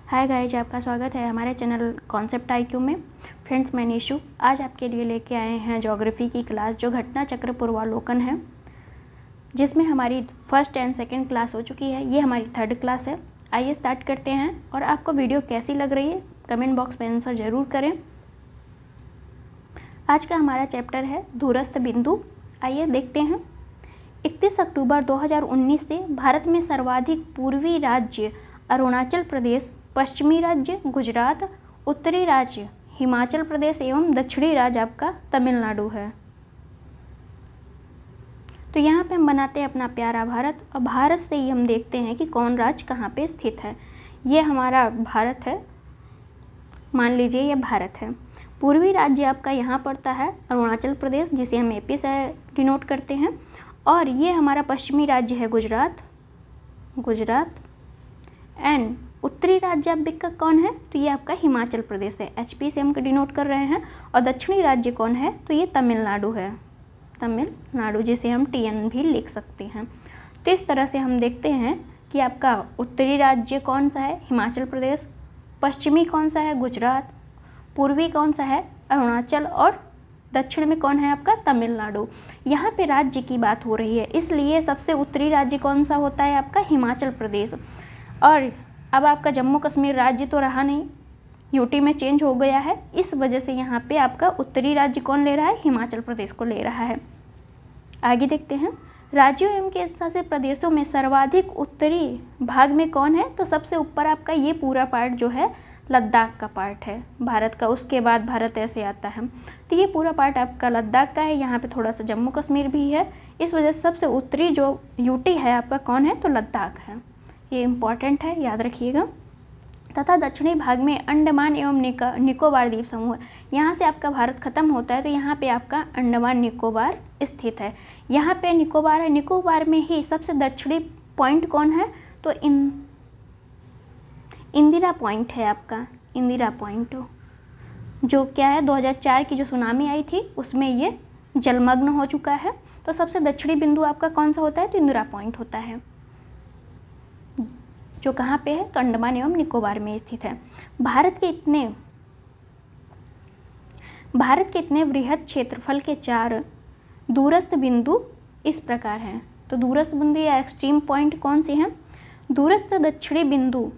Hi guys, आपका स्वागत है हमारे चैनल कॉन्सेप्ट आईक्यू में। फ्रेंड्स, मैं निशु आज आपके लिए लेके आए हैं ज्योग्राफी की क्लास जो घटना चक्र पूर्वावलोकन है, जिसमें हमारी फर्स्ट एंड सेकंड क्लास हो चुकी है। ये हमारी थर्ड क्लास है। आइए स्टार्ट करते हैं। और आपको वीडियो कैसी लग रही है कमेंट बॉक्स में आंसर ज़रूर करें। आज का हमारा चैप्टर है दूरस्थ बिंदु। आइए देखते हैं। 31 अक्टूबर 2019 से भारत में सर्वाधिक पूर्वी राज्य अरुणाचल प्रदेश, पश्चिमी राज्य गुजरात, उत्तरी राज्य हिमाचल प्रदेश एवं दक्षिणी राज्य आपका तमिलनाडु है। तो यहाँ पे हम बनाते हैं अपना प्यारा भारत, और भारत से ही हम देखते हैं कि कौन राज्य कहाँ पे स्थित है। ये हमारा भारत है, मान लीजिए ये भारत है। पूर्वी राज्य आपका यहाँ पड़ता है अरुणाचल प्रदेश, जिसे हम एपी से डिनोट करते हैं। और ये हमारा पश्चिमी राज्य है गुजरात एंड उत्तरी राज्य आपका कौन है, तो ये आपका हिमाचल प्रदेश है, एचपी से हम डिनोट कर रहे हैं। और दक्षिणी राज्य कौन है, तो ये तमिलनाडु है, तमिलनाडु, जिसे हम टीएन भी लिख सकते हैं। तो इस तरह से हम देखते हैं कि आपका उत्तरी राज्य कौन सा है, हिमाचल प्रदेश, पश्चिमी कौन सा है, गुजरात, पूर्वी कौन सा है, अरुणाचल, और दक्षिण में कौन है आपका तमिलनाडु। यहाँ पे राज्य की बात हो रही है, इसलिए सबसे उत्तरी राज्य कौन सा होता है आपका हिमाचल प्रदेश। और अब आपका जम्मू कश्मीर राज्य तो रहा नहीं, यूटी में चेंज हो गया है, इस वजह से यहाँ पे आपका उत्तरी राज्य कौन ले रहा है, हिमाचल प्रदेश को ले रहा है। आगे देखते हैं। राज्यों एवं केंद्र शासित प्रदेशों में सर्वाधिक उत्तरी भाग में कौन है, तो सबसे ऊपर आपका ये पूरा पार्ट जो है लद्दाख का पार्ट है भारत का, उसके बाद भारत ऐसे आता है। तो ये पूरा पार्ट आपका लद्दाख का है, यहाँ पे थोड़ा सा जम्मू कश्मीर भी है, इस वजह से सबसे उत्तरी जो यूटी है आपका कौन है, तो लद्दाख है। ये इम्पॉर्टेंट है, याद रखिएगा। तथा दक्षिणी भाग में अंडमान एवं निकोबार द्वीप समूह है। यहाँ से आपका भारत खत्म होता है, तो यहाँ पे आपका अंडमान निकोबार स्थित है। यहाँ पे निकोबार है, निकोबार में ही सबसे दक्षिणी पॉइंट कौन है, तो इंदिरा पॉइंट है आपका, इंदिरा पॉइंट, जो क्या है 2004 की जो सुनामी आई थी उसमें ये जलमग्न हो चुका है। तो सबसे दक्षिणी बिंदु आपका कौन सा होता है, तो इंदिरा पॉइंट होता है, जो कहाँ पे है, तो अंडमान एवं निकोबार में स्थित है। भारत के इतने बृहद क्षेत्रफल के 4 दूरस्थ बिंदु इस प्रकार हैं। तो दूरस्थ बिंदु या एक्सट्रीम पॉइंट कौन से हैं, दूरस्थ दक्षिणी बिंदु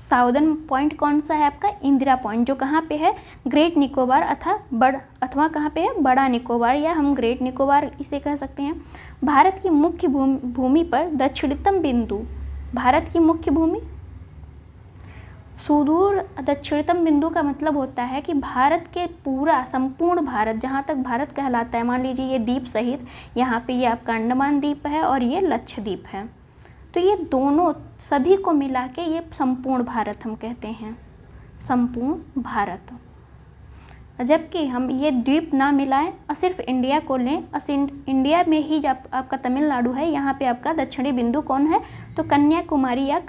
साउदर्न पॉइंट कौन सा है आपका, इंदिरा पॉइंट, जो कहाँ पे है, ग्रेट निकोबार अथवा कहाँ पे है, बड़ा निकोबार, या हम ग्रेट निकोबार इसे कह सकते हैं। भारत की मुख्य भूमि पर दक्षिणतम बिंदु, भारत की मुख्य भूमि, सुदूर दक्षिणतम बिंदु का मतलब होता है कि भारत के पूरा संपूर्ण भारत, जहाँ तक भारत कहलाता है, मान लीजिए ये द्वीप सहित, यहाँ पे ये आपका अंडमान द्वीप है और ये लक्षद्वीप है। तो ये दोनों सभी को मिला के ये संपूर्ण भारत हम कहते हैं, संपूर्ण भारत। जबकि हम ये द्वीप ना मिलाएं और सिर्फ इंडिया को लें, और इंडिया में ही जब आपका तमिलनाडु है, यहाँ पे आपका दक्षिणी बिंदु कौन है, तो कन्याकुमारी, या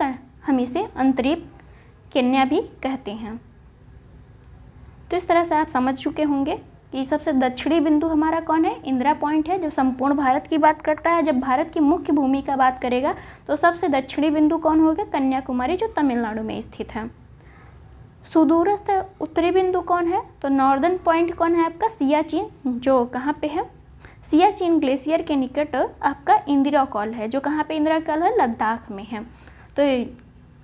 हम इसे अंतरिप कन्या भी कहते हैं। तो इस तरह से आप समझ चुके होंगे कि सबसे दक्षिणी बिंदु हमारा कौन है, इंदिरा पॉइंट है, जो संपूर्ण भारत की बात करता है। जब भारत की मुख्य भूमि का बात करेगा तो सबसे दक्षिणी बिंदु कौन होगा, कन्याकुमारी, जो तमिलनाडु में स्थित है। सुदूरस्थ उत्तरी बिंदु कौन है, तो नॉर्दर्न पॉइंट कौन है आपका, सियाचिन, जो कहाँ पे है, सियाचिन ग्लेशियर के निकट आपका इंदिरा कॉल है, जो कहाँ पे इंदिरा कॉल है, लद्दाख में है। तो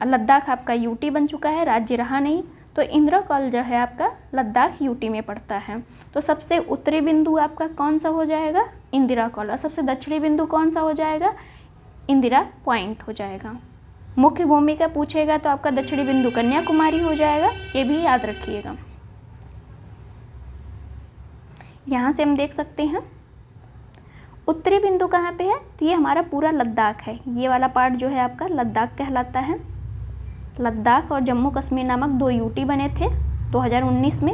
लद्दाख आपका यूटी बन चुका है, राज्य रहा नहीं, तो इंदिरा कॉल जो है आपका लद्दाख यूटी में पड़ता है। तो सबसे उत्तरी बिंदु आपका कौन सा हो जाएगा, इंदिरा कॉल, और सबसे दक्षिणी बिंदु कौन सा हो जाएगा, इंदिरा पॉइंट हो जाएगा। मुख्य भूमि का पूछेगा तो आपका दक्षिणी बिंदु कन्याकुमारी हो जाएगा, ये भी याद रखिएगा। यहाँ से हम देख सकते हैं उत्तरी बिंदु कहाँ पे है, तो ये हमारा पूरा लद्दाख है, ये वाला पार्ट जो है आपका लद्दाख कहलाता है। लद्दाख और जम्मू कश्मीर नामक 2 यूटी बने थे 2019 में,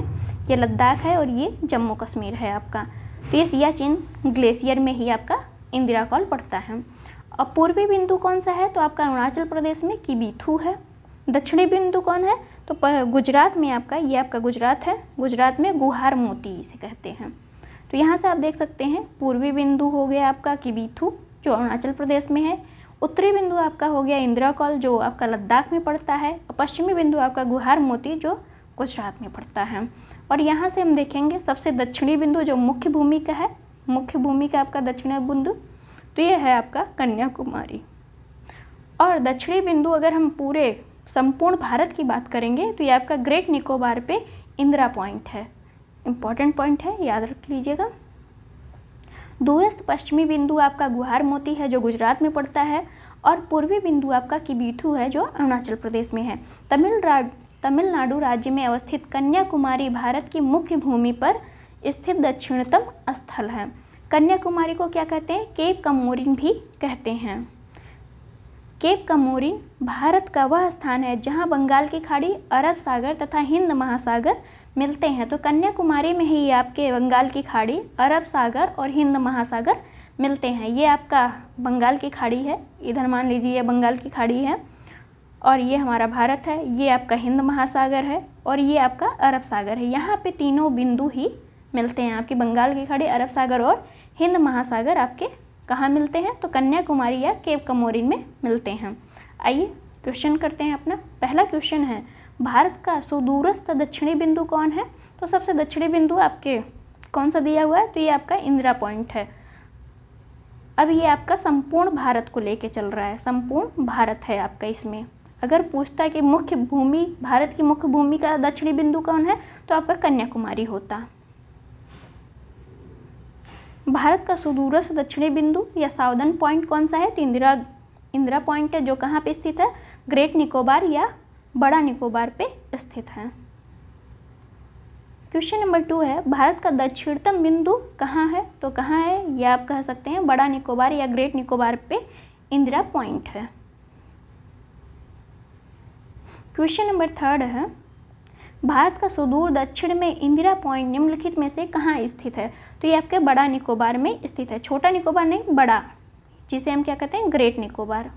ये लद्दाख है और ये जम्मू कश्मीर है आपका। तो ये सियाचिन ग्लेशियर में ही आपका इंदिरा कॉल पड़ता है। और पूर्वी बिंदु कौन सा है, तो आपका अरुणाचल प्रदेश में किबीथू है। दक्षिणी बिंदु कौन है, तो गुजरात में आपका, ये आपका गुजरात है, गुजरात में गुहार मोती इसे कहते हैं। तो यहाँ से आप देख सकते हैं पूर्वी बिंदु हो गया आपका किबीथू, जो अरुणाचल प्रदेश में है। उत्तरी बिंदु आपका हो गया इंद्रकौल जो आपका लद्दाख में पड़ता है, और पश्चिमी बिंदु आपका गुहार मोती जो गुजरात में पड़ता है। और यहाँ से हम देखेंगे सबसे दक्षिणी बिंदु जो मुख्य भूमि का है, मुख्य भूमि का आपका दक्षिणी बिंदु, तो ये है आपका कन्याकुमारी। और दक्षिणी बिंदु अगर हम पूरे संपूर्ण भारत की बात करेंगे तो ये आपका ग्रेट निकोबार पे इंदिरा पॉइंट है। इम्पॉर्टेंट पॉइंट है, याद रख लीजिएगा। दूरस्थ पश्चिमी बिंदु आपका गुहार मोती है जो गुजरात में पड़ता है, और पूर्वी बिंदु आपका किबीथु है जो अरुणाचल प्रदेश में है। तमिलनाडु राज्य में अवस्थित कन्याकुमारी भारत की मुख्य भूमि पर स्थित दक्षिणतम स्थल है। कन्याकुमारी को क्या कहते हैं? केप कमोरिन भी कहते हैं। केप कमोरिन भारत का वह स्थान है जहां बंगाल की खाड़ी, अरब सागर तथा हिंद महासागर मिलते हैं। तो कन्याकुमारी में ही आपके बंगाल की खाड़ी, अरब सागर और हिंद महासागर मिलते हैं। ये आपका बंगाल की खाड़ी है, इधर मान लीजिए ये बंगाल की खाड़ी है, और ये हमारा भारत है, ये आपका हिंद महासागर है, और ये आपका अरब सागर है। यहाँ पे तीनों बिंदु ही मिलते हैं, आपकी बंगाल की खाड़ी, अरब सागर और हिंद महासागर आपके कहाँ मिलते हैं? तो कन्याकुमारी या केप कमोरिन में मिलते हैं। आइए क्वेश्चन करते हैं अपना। पहला क्वेश्चन है, भारत का सुदूरस्थ दक्षिणी बिंदु कौन है? तो सबसे दक्षिणी बिंदु आपके कौन सा दिया हुआ है? तो ये आपका इंदिरा पॉइंट है। अब ये आपका संपूर्ण भारत को लेके चल रहा है, संपूर्ण भारत है आपका। इसमें अगर पूछता है कि मुख्य भूमि, भारत की मुख्य भूमि का दक्षिणी बिंदु कौन है, तो आपका कन्याकुमारी होता। भारत का सुदूरस्थ दक्षिणी बिंदु या साउदर्न पॉइंट कौन सा है? तो इंदिरा पॉइंट है जो कहाँ पे स्थित है? ग्रेट निकोबार या बड़ा निकोबार पे स्थित है। क्वेश्चन नंबर 2 है, भारत का दक्षिणतम बिंदु कहाँ है? तो कहाँ है? ये आप कह सकते हैं बड़ा निकोबार या ग्रेट निकोबार पे इंदिरा पॉइंट है। क्वेश्चन नंबर 3 है, भारत का सुदूर दक्षिण में इंदिरा पॉइंट निम्नलिखित में से कहाँ स्थित है? तो ये आपके बड़ा निकोबार में स्थित है। छोटा निकोबार नहीं, बड़ा, जिसे हम क्या कहते हैं? ग्रेट निकोबार।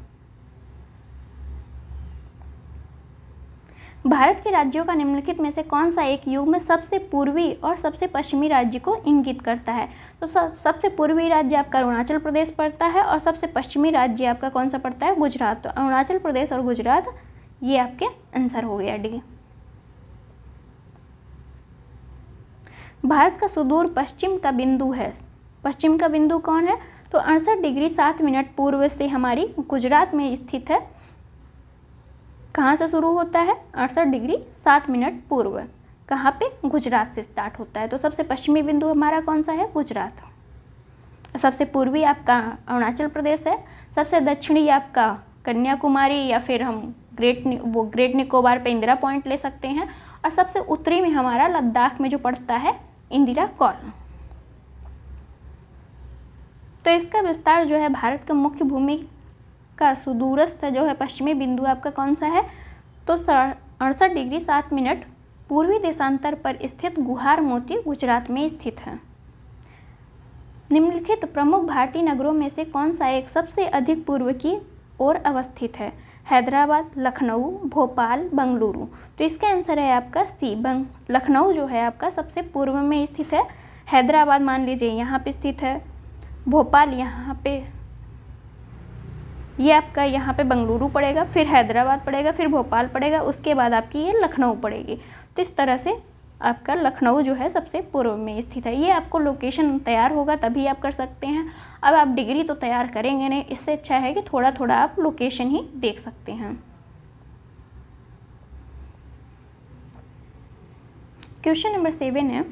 भारत के राज्यों का निम्नलिखित में से कौन सा एक युग में सबसे पूर्वी और सबसे पश्चिमी राज्य को इंगित करता है? तो सबसे पूर्वी राज्य आपका अरुणाचल प्रदेश पड़ता है, और सबसे पश्चिमी राज्य आपका कौन सा पड़ता है? गुजरात। तो अरुणाचल प्रदेश और गुजरात, ये आपके आंसर हो गया डी। भारत का सुदूर पश्चिम का बिंदु है, पश्चिम का बिंदु कौन है? तो 68 डिग्री 7 मिनट पूर्व से हमारी गुजरात में स्थित है। कहाँ से शुरू होता है? 68 डिग्री 7 मिनट पूर्व। कहाँ पे? गुजरात से स्टार्ट होता है। तो सबसे पश्चिमी बिंदु हमारा कौन सा है? गुजरात। सबसे पूर्वी आपका अरुणाचल प्रदेश है, सबसे दक्षिणी आपका कन्याकुमारी, या फिर हम ग्रेट निकोबार पे इंदिरा पॉइंट ले सकते हैं, और सबसे उत्तरी में हमारा लद्दाख में जो पड़ता है इंदिरा कौल। तो इसका विस्तार जो है, भारत का मुख्य भूमि का सुदूरस्थ जो है पश्चिमी बिंदु आपका कौन सा है? तो 68 डिग्री 7 मिनट पूर्वी देशांतर पर स्थित गुहार मोती गुजरात में स्थित है। निम्नलिखित प्रमुख भारतीय नगरों में से कौन सा एक सबसे अधिक पूर्व की ओर अवस्थित है? हैदराबाद, लखनऊ, भोपाल, बंगलुरु। तो इसका आंसर है आपका सी, लखनऊ जो है आपका सबसे पूर्व में स्थित है। हैदराबाद मान लीजिए यहाँ पे स्थित है, भोपाल यहाँ पे, ये आपका यहाँ पे बंगलुरु पड़ेगा, फिर हैदराबाद पड़ेगा, फिर भोपाल पड़ेगा, उसके बाद आपकी ये लखनऊ पड़ेगी। तो इस तरह से आपका लखनऊ जो है सबसे पूर्व में स्थित है। ये आपको लोकेशन तैयार होगा तभी आप कर सकते हैं। अब आप डिग्री तो तैयार करेंगे नहीं, इससे अच्छा है कि थोड़ा थोड़ा आप लोकेशन ही देख सकते हैं। क्वेश्चन नंबर 7 है,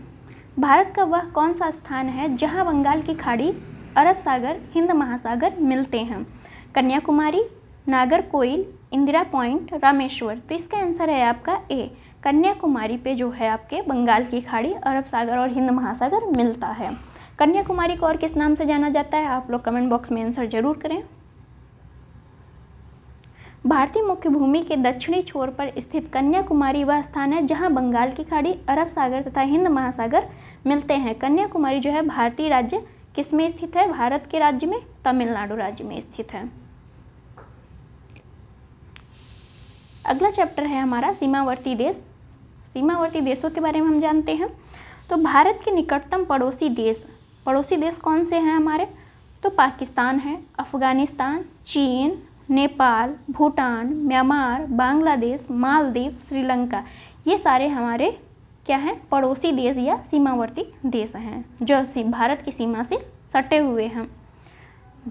भारत का वह कौन सा स्थान है जहां बंगाल की खाड़ी, अरब सागर, हिंद महासागर मिलते हैं? कन्याकुमारी, नागरकोइल, इंदिरा पॉइंट, रामेश्वर। तो इसका आंसर है आपका ए, कन्याकुमारी पे जो है आपके बंगाल की खाड़ी, अरब सागर और हिंद महासागर मिलता है। कन्याकुमारी को और किस नाम से जाना जाता है? आप लोग कमेंट बॉक्स में आंसर जरूर करें। भारतीय मुख्य भूमि के दक्षिणी छोर पर स्थित कन्याकुमारी वह स्थान है जहां बंगाल की खाड़ी, अरब सागर तथा हिंद महासागर मिलते हैं। कन्याकुमारी जो है भारतीय राज्य किस में स्थित है? भारत के राज्य में तमिलनाडु राज्य में स्थित है। अगला चैप्टर है हमारा सीमावर्ती देश। सीमावर्ती देशों के बारे में हम जानते हैं। तो भारत के निकटतम पड़ोसी देश कौन से हैं हमारे? तो पाकिस्तान है, अफ़गानिस्तान, चीन, नेपाल, भूटान, म्यांमार, बांग्लादेश, मालदीव, श्रीलंका, ये सारे हमारे क्या हैं, पड़ोसी देश या सीमावर्ती देश हैं जो भारत की सीमा से सटे हुए हैं।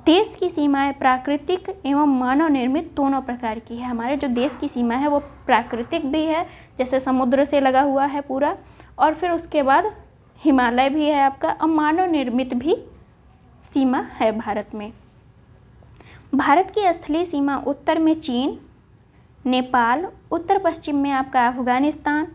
देश की सीमाएं प्राकृतिक एवं मानव निर्मित दोनों प्रकार की है। हमारे जो देश की सीमा है वो प्राकृतिक भी है, जैसे समुद्र से लगा हुआ है पूरा, और फिर उसके बाद हिमालय भी है आपका, और मानव निर्मित भी सीमा है भारत में। भारत की स्थलीय सीमा उत्तर में चीन, नेपाल, उत्तर पश्चिम में आपका अफ़गानिस्तान,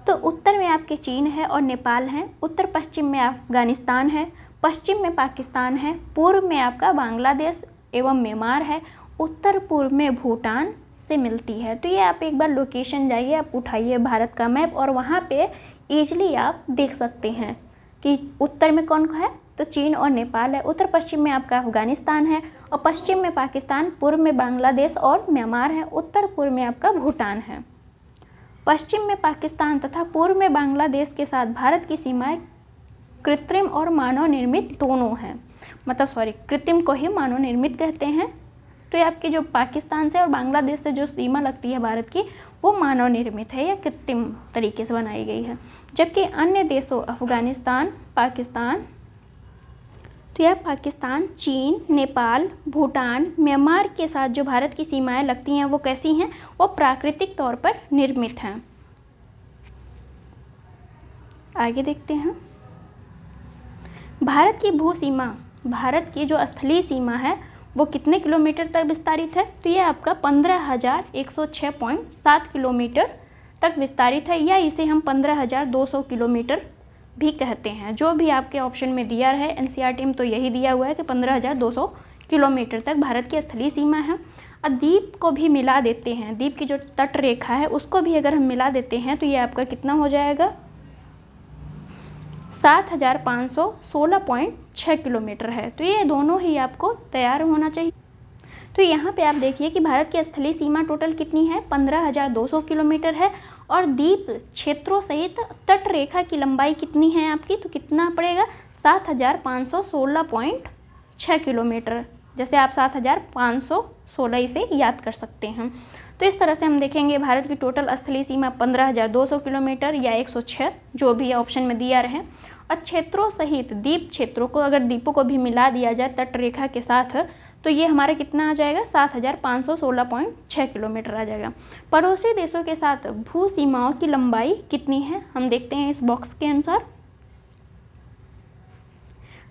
तो उत्तर में आपके चीन है और नेपाल है, उत्तर पश्चिम में अफ़गानिस्तान है, पश्चिम में पाकिस्तान है, पूर्व में आपका बांग्लादेश एवं म्यांमार है, उत्तर पूर्व में भूटान से मिलती है। तो ये आप एक बार लोकेशन जाइए, आप उठाइए भारत का मैप और वहाँ पे ईजिली आप देख सकते हैं कि उत्तर में कौन है, तो चीन और नेपाल है, उत्तर पश्चिम में आपका अफ़गानिस्तान है और पश्चिम में पाकिस्तान, पूर्व में बांग्लादेश और म्यांमार है, उत्तर पूर्व में आपका भूटान है। पश्चिम में पाकिस्तान तथा पूर्व में बांग्लादेश के साथ भारत की सीमाएं कृत्रिम और मानव निर्मित दोनों हैं, मतलब कृत्रिम को ही मानव निर्मित कहते हैं। तो ये आपकी जो पाकिस्तान से और बांग्लादेश से जो सीमा लगती है भारत की, वो मानव निर्मित है या कृत्रिम तरीके से बनाई गई है। जबकि अन्य देशों अफ़गानिस्तान, पाकिस्तान, तो यह पाकिस्तान, चीन, नेपाल, भूटान, म्यांमार के साथ जो भारत की सीमाएं लगती हैं वो कैसी हैं, वो प्राकृतिक तौर पर निर्मित हैं। आगे देखते हैं, भारत की भू सीमा, भारत की जो स्थलीय सीमा है वो कितने किलोमीटर तक विस्तारित है, तो ये आपका 15,106.7 किलोमीटर तक विस्तारित है, या इसे हम 15,200 किलोमीटर भी कहते हैं। जो भी आपके ऑप्शन में दिया है एनसीईआरटी में तो यही दिया हुआ है कि 15,200 किलोमीटर तक भारत की स्थलीय सीमा है। और द्वीप को भी मिला देते हैं, द्वीप की जो तट रेखा है उसको भी अगर हम मिला देते हैं तो ये आपका कितना हो जाएगा, 7,516.6 किलोमीटर है। तो ये दोनों ही आपको तैयार होना चाहिए। तो यहाँ पे आप देखिए कि भारत की स्थलीय सीमा टोटल कितनी है, 15,200 किलोमीटर है, और द्वीप क्षेत्रों सहित तट रेखा की लंबाई कितनी है आपकी, तो कितना पड़ेगा, 7,516.6 किलोमीटर। जैसे आप 7,516 इसे याद कर सकते हैं। तो इस तरह से हम देखेंगे भारत की टोटल स्थलीय सीमा 15,200 किलोमीटर या 106, जो भी ऑप्शन में दिया रहे। और क्षेत्रों सहित द्वीप क्षेत्रों को, अगर द्वीपों को भी मिला दिया जाए तट रेखा के साथ, तो ये हमारा कितना आ जाएगा, 7,516.6 किलोमीटर आ जाएगा। पड़ोसी देशों के साथ भू सीमाओं की लंबाई कितनी है, हम देखते हैं इस बॉक्स के अनुसार।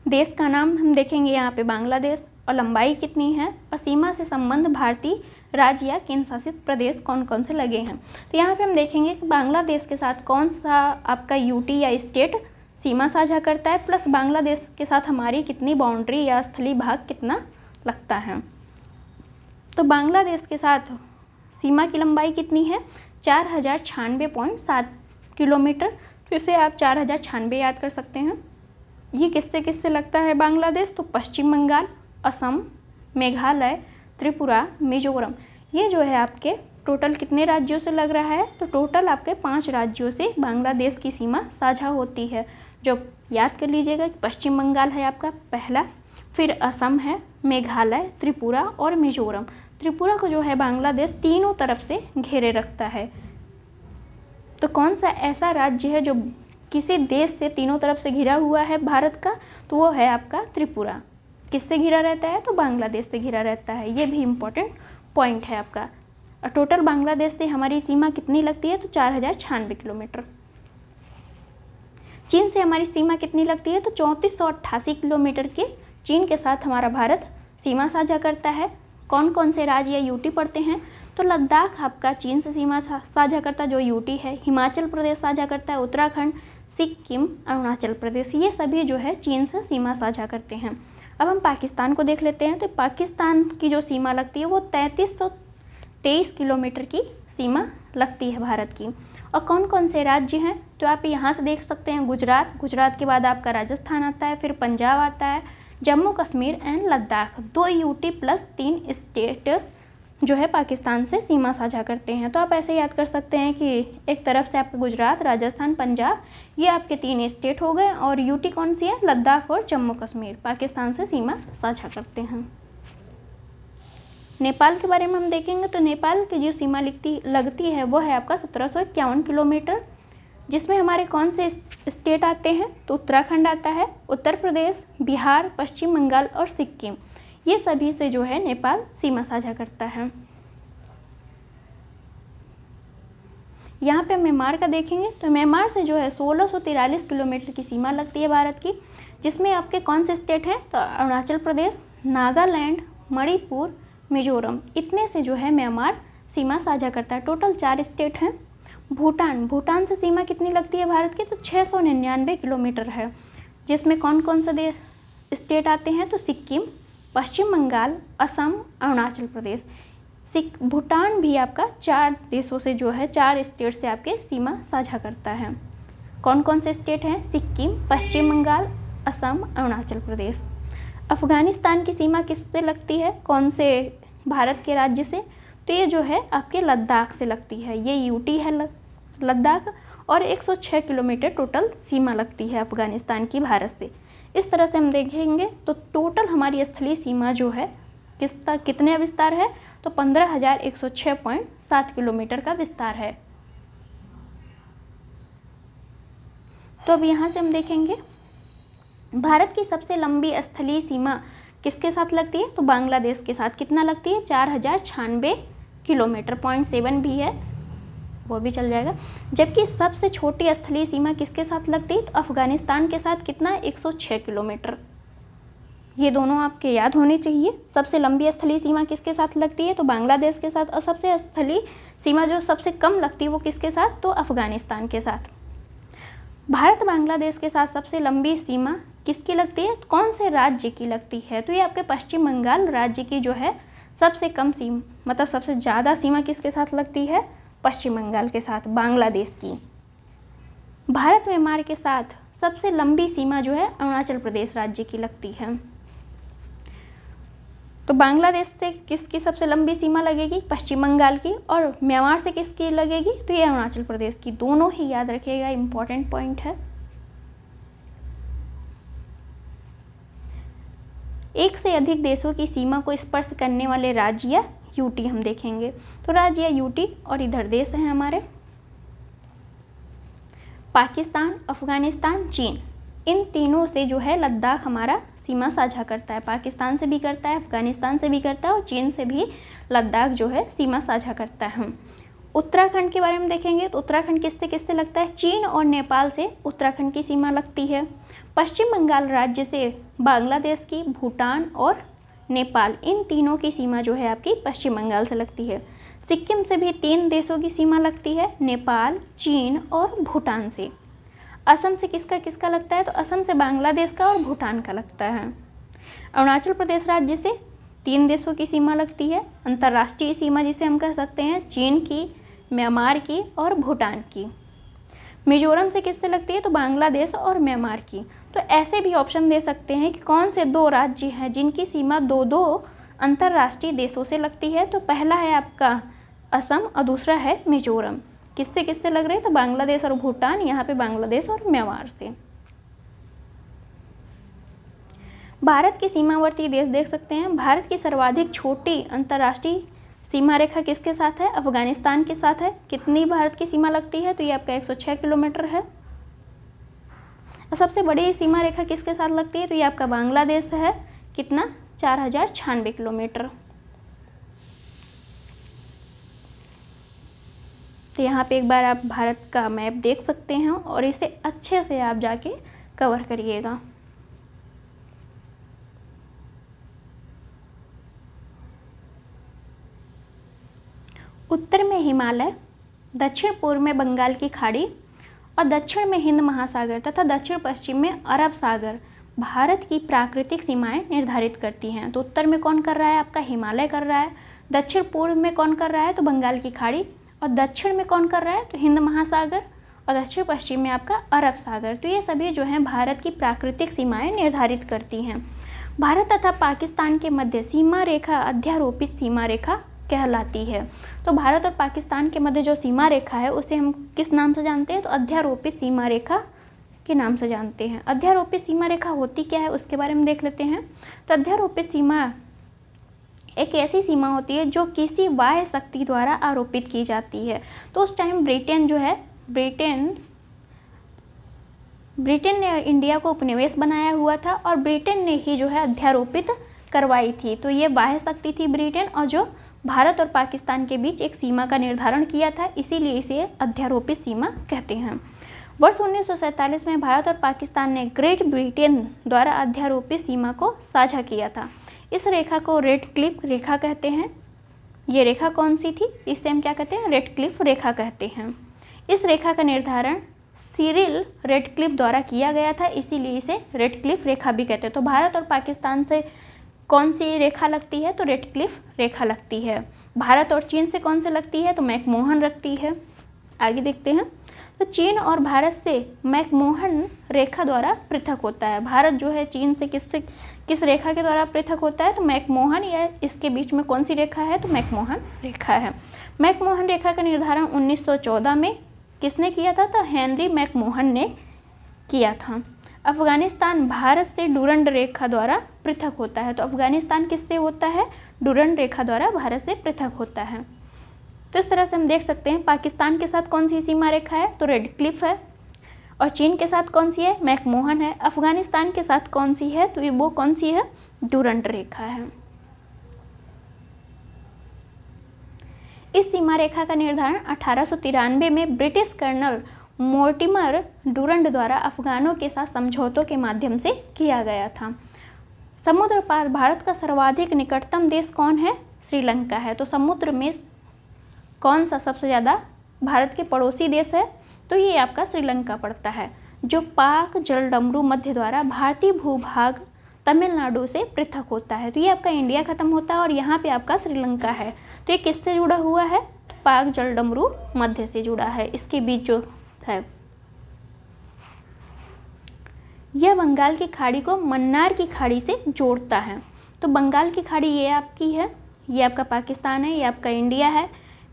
देश का नाम हम देखेंगे यहाँ पे बांग्लादेश, और लंबाई कितनी है, और सीमा से संबंध भारतीय राज्य या केंद्र शासित प्रदेश कौन कौन से लगे हैं। तो यहाँ पे हम देखेंगे कि बांग्लादेश के साथ कौन सा आपका यूटी या स्टेट सीमा साझा करता है, प्लस बांग्लादेश के साथ हमारी कितनी बाउंड्री या स्थलीय भाग कितना लगता है। तो बांग्लादेश के साथ सीमा की लंबाई कितनी है, 4,096.7 किलोमीटर। तो इसे आप 4,096 याद कर सकते हैं। ये किससे किससे लगता है बांग्लादेश, तो पश्चिम बंगाल, असम, मेघालय, त्रिपुरा, मिजोरम, ये जो है आपके टोटल कितने राज्यों से लग रहा है, तो टोटल आपके 5 राज्यों से बांग्लादेश की सीमा साझा होती है। जो याद कर लीजिएगा कि पश्चिम बंगाल है आपका पहला, फिर असम है, मेघालय, त्रिपुरा और मिजोरम। त्रिपुरा को जो है बांग्लादेश तीनों तरफ से घेरे रखता है। तो कौन सा ऐसा राज्य है जो किसी देश से तीनों तरफ से घिरा हुआ है भारत का, तो वो है आपका त्रिपुरा। किससे घिरा रहता है, तो बांग्लादेश से घिरा रहता है। ये भी इम्पोर्टेंट पॉइंट है आपका। और टोटल बांग्लादेश से हमारी सीमा कितनी लगती है, तो 4,096 किलोमीटर। चीन से हमारी सीमा कितनी लगती है, तो 3,488 किलोमीटर के चीन के साथ हमारा भारत सीमा साझा करता है। कौन कौन से राज्य या यूटी पड़ते हैं, तो लद्दाख आपका चीन से सीमा साझा करता है जो यूटी है, हिमाचल प्रदेश साझा करता है, उत्तराखंड, सिक्किम, अरुणाचल प्रदेश, ये सभी जो है चीन से सीमा साझा करते हैं। अब हम पाकिस्तान को देख लेते हैं। तो पाकिस्तान की जो सीमा लगती है वो 3,323 किलोमीटर की सीमा लगती है भारत की। और कौन कौन से राज्य हैं, तो आप यहाँ से देख सकते हैं गुजरात, गुजरात के बाद आपका राजस्थान आता है, फिर पंजाब आता है, Jammu Kashmir and Ladakh, 2 UT plus 3 state जो है पाकिस्तान से सीमा साझा करते हैं। तो आप ऐसे याद कर सकते हैं कि एक तरफ से आपका गुजरात, राजस्थान, पंजाब, ये आपके 3 स्टेट हो गए, और यूटी कौन सी है, लद्दाख और जम्मू कश्मीर पाकिस्तान से सीमा साझा करते हैं। नेपाल के बारे में हम देखेंगे तो नेपाल की जो सीमा लगती है वो है आपका 1751 किलोमीटर, जिसमें हमारे कौन से स्टेट आते हैं, तो उत्तराखंड आता है, उत्तर प्रदेश, बिहार, पश्चिम बंगाल और सिक्किम, ये सभी से जो है नेपाल सीमा साझा करता है। यहाँ पे म्यांमार का देखेंगे तो म्यांमार से जो है 1643 किलोमीटर की सीमा लगती है भारत की, जिसमें आपके कौन से स्टेट हैं, तो अरुणाचल प्रदेश, नागालैंड, मणिपुर, मिजोरम, इतने से जो है म्यांमार सीमा साझा करता है। टोटल 4 स्टेट हैं। भूटान से सीमा कितनी लगती है भारत की, तो 699 किलोमीटर है, जिसमें कौन कौन से स्टेट आते हैं, तो सिक्किम, पश्चिम बंगाल, असम, अरुणाचल प्रदेश। भूटान भी आपका 4 देशों से जो है 4 स्टेट से आपके सीमा साझा करता है। कौन कौन से स्टेट हैं, सिक्किम, पश्चिम बंगाल, असम, अरुणाचल प्रदेश। अफ़गानिस्तान की सीमा किससे लगती है, कौन से भारत के राज्य से, तो ये जो है आपके लद्दाख से लगती है, ये यूटी है लद्दाख, और 106 किलोमीटर टोटल सीमा लगती है अफ़गानिस्तान की भारत से। इस तरह से हम देखेंगे तो टोटल हमारी स्थलीय सीमा जो है कितने विस्तार है, तो 15,106.7 किलोमीटर का विस्तार है। तो अब यहाँ से हम देखेंगे भारत की सबसे लंबी स्थलीय सीमा किसके साथ लगती है, तो बांग्लादेश के साथ। कितना लगती है, 4096 किलोमीटर, 0.7 भी है, वो भी चल जाएगा। जबकि सबसे छोटी स्थलीय सीमा किसके साथ लगती है, तो अफ़गानिस्तान के साथ। कितना, 106 किलोमीटर। ये दोनों आपके याद होने चाहिए। सबसे लंबी स्थलीय सीमा किसके साथ लगती है, तो बांग्लादेश के साथ, और सबसे स्थलीय सीमा जो सबसे कम लगती है वो किसके साथ, तो अफ़गानिस्तान के साथ। भारत बांग्लादेश के साथ सबसे लंबी सीमा किसकी लगती है, कौन से राज्य की लगती है, तो ये आपके पश्चिम बंगाल राज्य की जो है सबसे कम सीमा, मतलब सबसे ज़्यादा सीमा किसके साथ लगती है, पश्चिम बंगाल के साथ, बांग्लादेश की। भारत म्यांमार के साथ सबसे लंबी सीमा जो है अरुणाचल प्रदेश राज्य की लगती है। तो बांग्लादेश से किसकी सबसे लंबी सीमा लगेगी, पश्चिम बंगाल की, और म्यांमार से किसकी लगेगी, तो ये अरुणाचल प्रदेश की। दोनों ही याद रखिएगा, इम्पॉर्टेंट पॉइंट है। एक से अधिक देशों की सीमा को स्पर्श करने वाले राज्य या यूटी हम देखेंगे। तो राज्य या यूटी, और इधर देश हैं हमारे पाकिस्तान, अफगानिस्तान, चीन, इन तीनों से जो है लद्दाख हमारा सीमा साझा करता है। पाकिस्तान से भी करता है, अफगानिस्तान से भी करता है, और चीन से भी लद्दाख जो है सीमा साझा करता है। उत्तराखंड के बारे में देखेंगे तो उत्तराखंड किससे किससे लगता है, चीन और नेपाल से उत्तराखंड की सीमा लगती है। पश्चिम बंगाल राज्य से बांग्लादेश की, भूटान और नेपाल, इन तीनों की सीमा जो है आपकी पश्चिम बंगाल से लगती है। सिक्किम से भी 3 देशों की सीमा लगती है, नेपाल, चीन और भूटान से। असम से किसका किसका लगता है, तो असम से बांग्लादेश का और भूटान का लगता है। अरुणाचल प्रदेश राज्य से 3 देशों की सीमा लगती है। अंतर्राष्ट्रीय सीमा जिसे हम कह सकते हैं चीन की, म्यांमार की और भूटान की। मिजोरम से किससे लगती है, तो बांग्लादेश और म्यांमार की। तो ऐसे भी ऑप्शन दे सकते हैं कि कौन से 2 राज्य हैं जिनकी सीमा 2-2 अंतर्राष्ट्रीय देशों से लगती है। तो पहला है आपका असम और दूसरा है मिजोरम। किससे किससे लग रहे हैं, तो बांग्लादेश और भूटान, यहाँ पे बांग्लादेश और म्यांमार से। भारत की सीमावर्ती देश देख सकते हैं। भारत की सर्वाधिक छोटी अंतर्राष्ट्रीय सीमा रेखा किसके साथ है, अफगानिस्तान के साथ है। कितनी भारत की सीमा लगती है, तो ये आपका 106 किलोमीटर है। और सबसे बड़ी सीमा रेखा किसके साथ लगती है, तो ये आपका बांग्लादेश है। कितना, 4096 किलोमीटर। तो यहाँ पे एक बार आप भारत का मैप देख सकते हैं और इसे अच्छे से आप जाके कवर करिएगा। उत्तर में हिमालय, दक्षिण पूर्व में बंगाल की खाड़ी और दक्षिण में हिंद महासागर तथा दक्षिण पश्चिम में अरब सागर भारत की प्राकृतिक सीमाएं निर्धारित करती हैं। तो उत्तर में कौन कर रहा है, आपका हिमालय कर रहा है। दक्षिण पूर्व में कौन कर रहा है, तो बंगाल की खाड़ी। और दक्षिण में कौन कर रहा है, तो हिंद महासागर। और दक्षिण पश्चिम में आपका अरब सागर। तो ये सभी जो हैं भारत की प्राकृतिक सीमाएं निर्धारित करती हैं। भारत तथा पाकिस्तान के मध्य सीमा रेखा अध्यारोपित सीमा रेखा कहलाती है। तो भारत और पाकिस्तान के मध्य जो सीमा रेखा है उसे हम किस नाम से जानते हैं? तो अध्यारोपित सीमा रेखा के नाम से जानते हैं। अध्यारोपित सीमा रेखा होती क्या है उसके बारे में देख लेते हैं। तो अध्यारोपित सीमा एक ऐसी सीमा होती है जो किसी बाह्य शक्ति द्वारा आरोपित की जाती है। तो उस टाइम ब्रिटेन जो है, ब्रिटेन ने इंडिया को उपनिवेश बनाया हुआ था और ब्रिटेन ने ही जो है अध्यारोपित करवाई थी। तो ये बाह्य शक्ति थी ब्रिटेन, और जो भारत और पाकिस्तान के बीच एक सीमा का निर्धारण किया था, इसीलिए इसे अध्यारोपित सीमा कहते हैं। वर्ष 1947 में भारत और पाकिस्तान ने ग्रेट ब्रिटेन द्वारा अध्यारोपित सीमा को साझा किया था। इस रेखा को रेडक्लिफ रेखा कहते हैं। ये रेखा कौन सी थी? इसे हम क्या कहते हैं? रेडक्लिफ रेखा कहते हैं। इस रेखा का निर्धारण सिरिल रेडक्लिफ द्वारा किया गया था, इसीलिए इसे रेडक्लिफ रेखा भी कहते हैं। तो भारत और पाकिस्तान से कौन सी रेखा लगती है? तो रेडक्लिफ रेखा लगती है। भारत और चीन से कौन से लगती है? तो मैकमोहन लगती है। आगे देखते हैं। तो चीन और भारत से मैकमोहन रेखा द्वारा पृथक होता है। भारत जो है चीन से किस रेखा के द्वारा पृथक होता है? तो मैकमोहन, या इसके बीच में कौन सी रेखा है? तो मैकमोहन रेखा है। मैकमोहन रेखा का निर्धारण 1914 में किसने किया था? तो हेनरी मैकमोहन ने किया था। अफगानिस्तान भारत से डूरंड रेखा द्वारा पृथक होता है। तो अफगानिस्तान किससे होता है? डूरंड रेखा द्वारा भारत से पृथक होता है। तो इस तरह से हम देख सकते हैं पाकिस्तान के साथ कौन सी सीमा रेखा है? तो रेडक्लिफ है। और चीन के साथ कौन सी है? मैकमोहन है। अफगानिस्तान के साथ कौन सी है? तो वो कौन सी है? डूरंड रेखा है। इस सीमा रेखा का निर्धारण 1893 में ब्रिटिश कर्नल मोर्टिमर डूरंड द्वारा अफगानों के साथ समझौतों के माध्यम से किया गया था। समुद्र पार भारत का सर्वाधिक निकटतम देश कौन है? श्रीलंका है। तो समुद्र में कौन सा सबसे ज़्यादा भारत के पड़ोसी देश है? तो ये आपका श्रीलंका पड़ता है, जो पाक जलडमरू मध्य द्वारा भारतीय भूभाग तमिलनाडु से पृथक होता है। तो ये आपका इंडिया खत्म होता है और यहाँ पे आपका श्रीलंका है। तो ये किससे जुड़ा हुआ है? तो पाक जलडमरू मध्य से जुड़ा है। इसके बीच जो है, यह बंगाल की खाड़ी को मन्नार की खाड़ी से जोड़ता है। तो बंगाल की खाड़ी ये आपकी है, ये आपका पाकिस्तान है, ये आपका इंडिया है।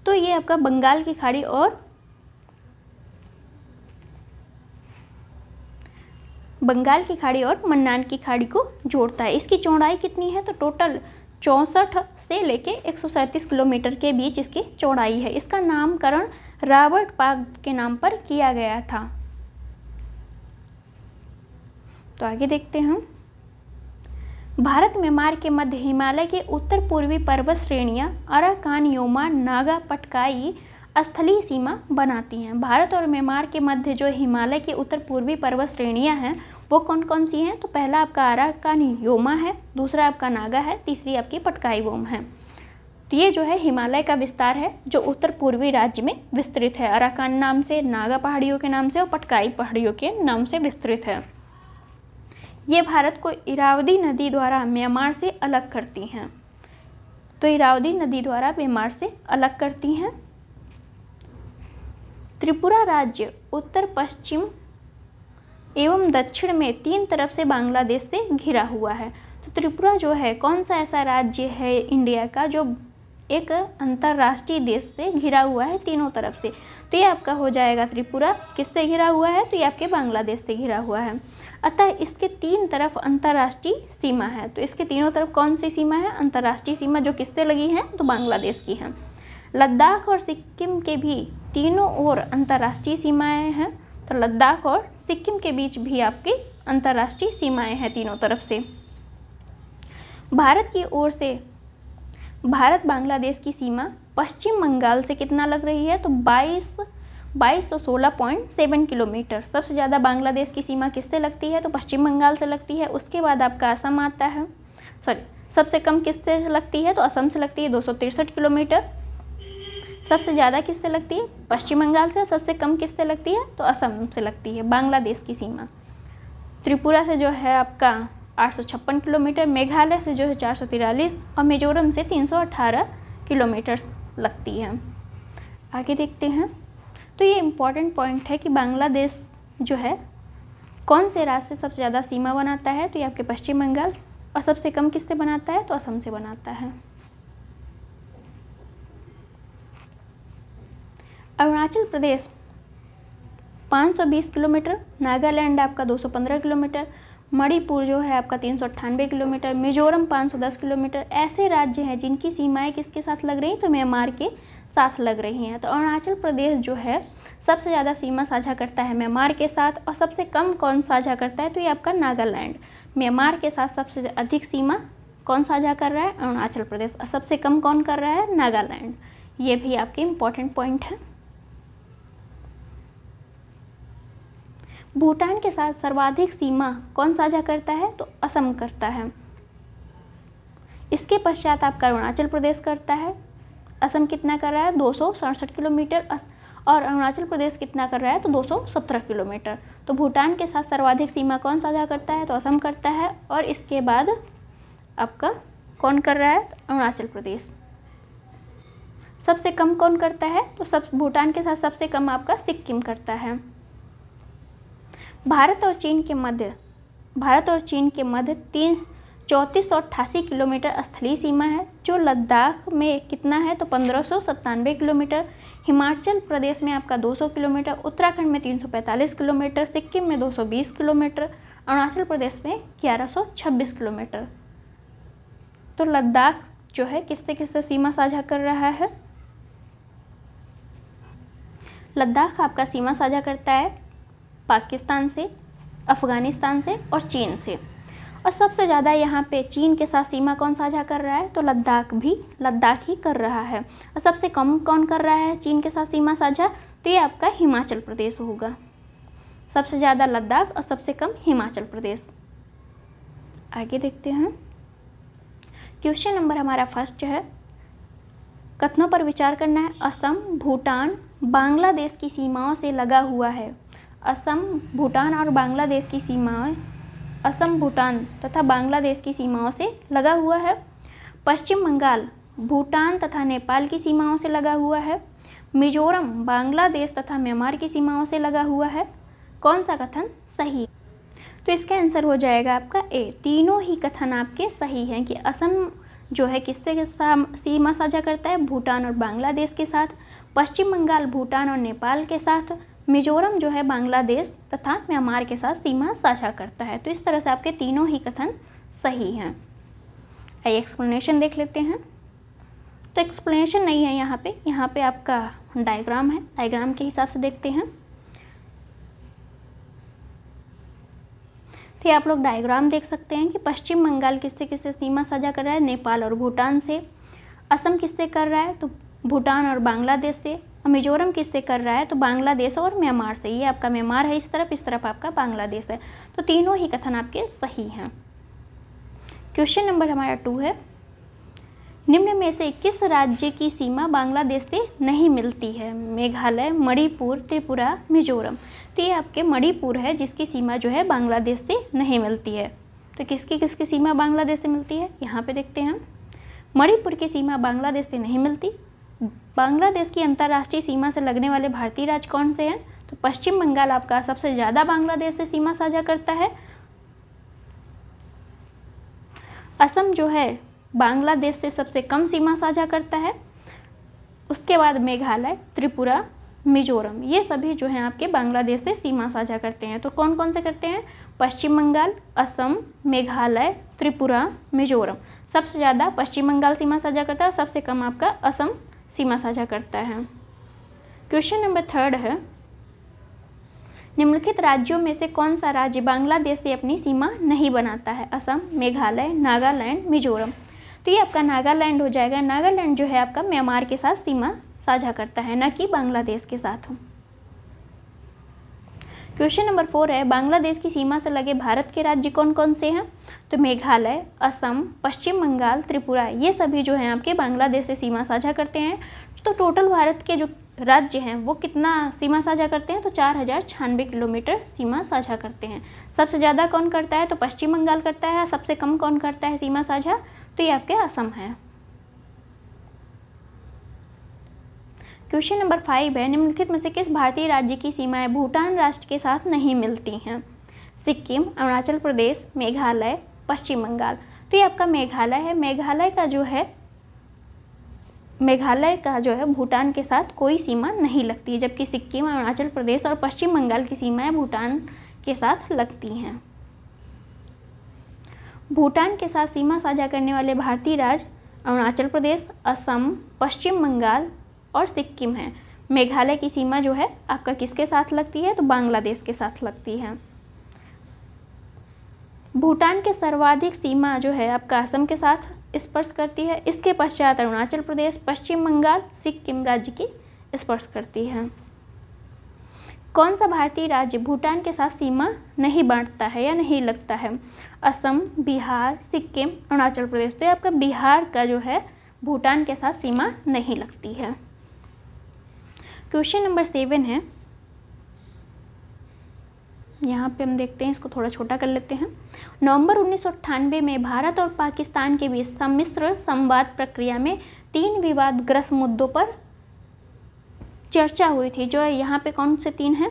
तो ये आपका बंगाल की खाड़ी और मन्नार की खाड़ी को जोड़ता है। इसकी चौड़ाई कितनी है? तो टोटल 64 से लेके 137 किलोमीटर के बीच इसकी चौड़ाई है। इसका नामकरण रॉबर्ट पाक के नाम पर किया गया था। तो आगे देखते हैं। भारत म्यांमार के मध्य हिमालय के उत्तर पूर्वी पर्वत श्रेणियां अराकान योमा नागा पटकाई स्थलीय सीमा बनाती हैं। भारत और म्यांमार के मध्य जो हिमालय की उत्तर पूर्वी पर्वत श्रेणियां हैं वो कौन कौन सी हैं? तो पहला आपका अराकान योमा है, दूसरा आपका नागा है, तीसरी आपकी पटकाई बोम है। तो ये जो है हिमालय का विस्तार है जो उत्तर पूर्वी राज्य में विस्तृत है। अराकान नाम से, नागा पहाड़ियों के नाम से और पटकाई पहाड़ियों के नाम से विस्तृत है। ये भारत को इरावदी नदी द्वारा म्यांमार से अलग करती हैं। तो इरावदी नदी द्वारा म्यांमार से अलग करती हैं। त्रिपुरा राज्य उत्तर पश्चिम एवं दक्षिण में 3 तरफ से बांग्लादेश से घिरा हुआ है। तो त्रिपुरा जो है कौन सा ऐसा राज्य है इंडिया का जो एक अंतर्राष्ट्रीय देश से घिरा हुआ है तीनों तरफ से? तो ये आपका हो जाएगा त्रिपुरा। किससे घिरा हुआ है? तो ये आपके बांग्लादेश से घिरा हुआ है। अतः इसके 3 तरफ अंतर्राष्ट्रीय सीमा है। तो इसके तीनों तरफ कौन सी सीमा है? अंतर्राष्ट्रीय सीमा, जो किससे लगी है? तो बांग्लादेश की है। लद्दाख और सिक्किम के भी तीनों ओर अंतर्राष्ट्रीय सीमाएं हैं। तो लद्दाख और सिक्किम के बीच भी आपकी अंतर्राष्ट्रीय सीमाएं हैं तीनों तरफ से। भारत की ओर से भारत बांग्लादेश की सीमा पश्चिम बंगाल से कितना लग रही है? तो 2216.7 किलोमीटर। सबसे ज़्यादा बांग्लादेश की सीमा किससे लगती है? तो पश्चिम बंगाल से लगती है। उसके बाद आपका असम आता है। सबसे कम किससे लगती है? तो असम से लगती है 263 किलोमीटर। सबसे ज़्यादा किससे लगती है? पश्चिम बंगाल से। सबसे कम किससे लगती है? तो असम से लगती है बांग्लादेश की सीमा। त्रिपुरा से जो है आपका 856 किलोमीटर, मेघालय से जो है 443 और मिजोरम से 318 किलोमीटर लगती है। आगे देखते हैं। तो ये इम्पॉर्टेंट पॉइंट है कि बांग्लादेश जो है कौन से राज्य से सबसे ज़्यादा सीमा बनाता है? तो ये आपके पश्चिम बंगाल। और सबसे कम किससे बनाता है? तो असम से बनाता है। अरुणाचल प्रदेश 520 किलोमीटर, नागालैंड आपका 215 किलोमीटर, मणिपुर जो है आपका 398 किलोमीटर, मिजोरम 510 किलोमीटर। ऐसे राज्य हैं जिनकी सीमाएं किसके साथ लग रही हैं, तो म्यांमार के साथ लग रही हैं। तो अरुणाचल प्रदेश जो है सबसे ज़्यादा सीमा साझा करता है म्यांमार के साथ, और सबसे कम कौन साझा करता है, तो ये आपका नागालैंड। म्यांमार के साथ सबसे अधिक सीमा कौन साझा कर रहा है, अरुणाचल प्रदेश, और सबसे कम कौन कर रहा है, नागालैंड। ये भी आपके इम्पॉर्टेंट पॉइंट है। भूटान के साथ सर्वाधिक सीमा कौन साझा करता है, तो असम करता है। इसके पश्चात आपका अरुणाचल प्रदेश करता है। असम कितना कर रहा है, 267 किलोमीटर, और अरुणाचल प्रदेश कितना कर रहा है, तो 217 किलोमीटर। तो भूटान के साथ सर्वाधिक सीमा कौन साझा करता है, तो असम करता है, और इसके बाद आपका कौन कर रहा है, अरुणाचल प्रदेश। सबसे कम कौन करता है, तो भूटान के साथ सबसे कम आपका सिक्किम करता है। भारत और चीन के मध्य 3488 किलोमीटर स्थलीय सीमा है, जो लद्दाख में कितना है, तो 1597 किलोमीटर, हिमाचल प्रदेश में आपका 200 किलोमीटर, उत्तराखंड में 345 किलोमीटर, सिक्किम में 220 किलोमीटर, अरुणाचल प्रदेश में 1126 किलोमीटर। तो लद्दाख जो है किससे किससे सीमा साझा कर रहा है, लद्दाख आपका सीमा साझा करता है पाकिस्तान से, अफ़गानिस्तान से और चीन से। और सबसे ज़्यादा यहाँ पे चीन के साथ सीमा कौन साझा कर रहा है, तो लद्दाख ही कर रहा है। और सबसे कम कौन कर रहा है चीन के साथ सीमा साझा, तो ये आपका हिमाचल प्रदेश होगा। सबसे ज़्यादा लद्दाख और सबसे कम हिमाचल प्रदेश। आगे देखते हैं। क्वेश्चन नंबर हमारा फर्स्ट है, कथनों पर विचार करना है। असम, भूटान, बांग्लादेश की सीमाओं से लगा हुआ है। असम, भूटान और बांग्लादेश की सीमाएं, असम, भूटान तथा बांग्लादेश की सीमाओं से लगा हुआ है। पश्चिम बंगाल भूटान तथा नेपाल की सीमाओं से लगा हुआ है। मिजोरम बांग्लादेश तथा म्यांमार की सीमाओं से लगा हुआ है। कौन सा कथन सही, तो इसका आंसर हो जाएगा आपका ए। तीनों ही कथन आपके सही हैं कि असम जो है किससे सीमा साझा करता है, भूटान और बांग्लादेश के साथ। पश्चिम बंगाल भूटान और नेपाल के साथ। मिजोरम जो है बांग्लादेश तथा म्यांमार के साथ सीमा साझा करता है। तो इस तरह से आपके तीनों ही कथन सही हैं। आइए एक्सप्लेनेशन देख लेते हैं। तो एक्सप्लेनेशन नहीं है यहाँ पे आपका डायग्राम है, डायग्राम के हिसाब से देखते हैं। तो आप लोग डायग्राम देख सकते हैं कि पश्चिम बंगाल किससे किससे सीमा साझा कर रहा है, नेपाल और भूटान से। असम किससे कर रहा है, तो भूटान और बांग्लादेश से। मिजोरम किससे कर रहा है, तो बांग्लादेश और म्यांमार से। ये आपका म्यांमार है इस तरफ आपका बांग्लादेश है। तो तीनों ही कथन आपके सही हैं। क्वेश्चन नंबर हमारा 2 है, निम्न में से किस राज्य की सीमा बांग्लादेश से नहीं मिलती है। मेघालय, मणिपुर, त्रिपुरा, मिजोरम। तो ये आपके मणिपुर है जिसकी सीमा जो है बांग्लादेश से नहीं मिलती है। तो किसकी सीमा बांग्लादेश से मिलती है, यहाँ पे देखते हैं। मणिपुर की सीमा बांग्लादेश से नहीं मिलती। बांग्लादेश की अंतर्राष्ट्रीय सीमा से लगने वाले भारतीय राज्य कौन से हैं, तो पश्चिम बंगाल आपका सबसे ज़्यादा बांग्लादेश से सीमा साझा करता है। असम जो है बांग्लादेश से सबसे कम सीमा साझा करता है। उसके बाद मेघालय, त्रिपुरा, मिजोरम, ये सभी जो हैं आपके बांग्लादेश से सीमा साझा करते हैं। तो कौन कौन से करते हैं, पश्चिम बंगाल, असम, मेघालय, त्रिपुरा, मिजोरम। सबसे ज़्यादा पश्चिम बंगाल सीमा साझा करता है, सबसे कम आपका असम सीमा साझा करता है। क्वेश्चन नंबर 3 है, निम्नलिखित राज्यों में से कौन सा राज्य बांग्लादेश से अपनी सीमा नहीं बनाता है। असम, मेघालय, नागालैंड, मिजोरम। तो ये आपका नागालैंड हो जाएगा। नागालैंड जो है आपका म्यांमार के साथ सीमा साझा करता है, न कि बांग्लादेश के साथ। क्वेश्चन नंबर 4 है, बांग्लादेश की सीमा से लगे भारत के राज्य कौन कौन से हैं, तो मेघालय, असम, पश्चिम बंगाल, त्रिपुरा, ये सभी जो हैं आपके बांग्लादेश से सीमा साझा करते हैं। तो टोटल भारत के जो राज्य हैं वो कितना सीमा साझा करते हैं, तो 4096 किलोमीटर सीमा साझा करते हैं। सबसे ज़्यादा कौन करता है, तो पश्चिम बंगाल करता है। सबसे कम कौन करता है सीमा साझा, तो ये आपके असम है। क्वेश्चन नंबर 5 है, निम्नलिखित में से किस भारतीय राज्य की सीमाएं भूटान राष्ट्र के साथ नहीं मिलती हैं। सिक्किम, अरुणाचल प्रदेश, मेघालय, पश्चिम बंगाल। तो ये आपका मेघालय है। मेघालय का जो है मेघालय का जो है भूटान के साथ कोई सीमा नहीं लगती है, जबकि सिक्किम, अरुणाचल प्रदेश और पश्चिम बंगाल की सीमाएं भूटान के साथ लगती हैं। भूटान के साथ सीमा साझा करने वाले भारतीय राज्य अरुणाचल प्रदेश, असम, पश्चिम बंगाल और सिक्किम है। मेघालय की सीमा जो है आपका किसके साथ लगती है, तो बांग्लादेश के साथ लगती है। भूटान के सर्वाधिक सीमा जो है आपका असम के साथ स्पर्श करती है। इसके पश्चात अरुणाचल प्रदेश, पश्चिम बंगाल, सिक्किम राज्य की स्पर्श करती है। कौन सा भारतीय राज्य भूटान के साथ सीमा नहीं बांटता है या नहीं लगता है? असम, बिहार, सिक्किम, अरुणाचल प्रदेश। तो ये आपका बिहार का जो है भूटान के साथ सीमा नहीं लगती है। क्वेश्चन नंबर 7 है, यहाँ पे हम देखते हैं, इसको थोड़ा छोटा कर लेते हैं। नवंबर 1998 में भारत और पाकिस्तान के बीच सम्मिश्र संवाद प्रक्रिया में 3 विवादग्रस्त मुद्दों पर चर्चा हुई थी। जो यहाँ पे कौन से 3 हैं,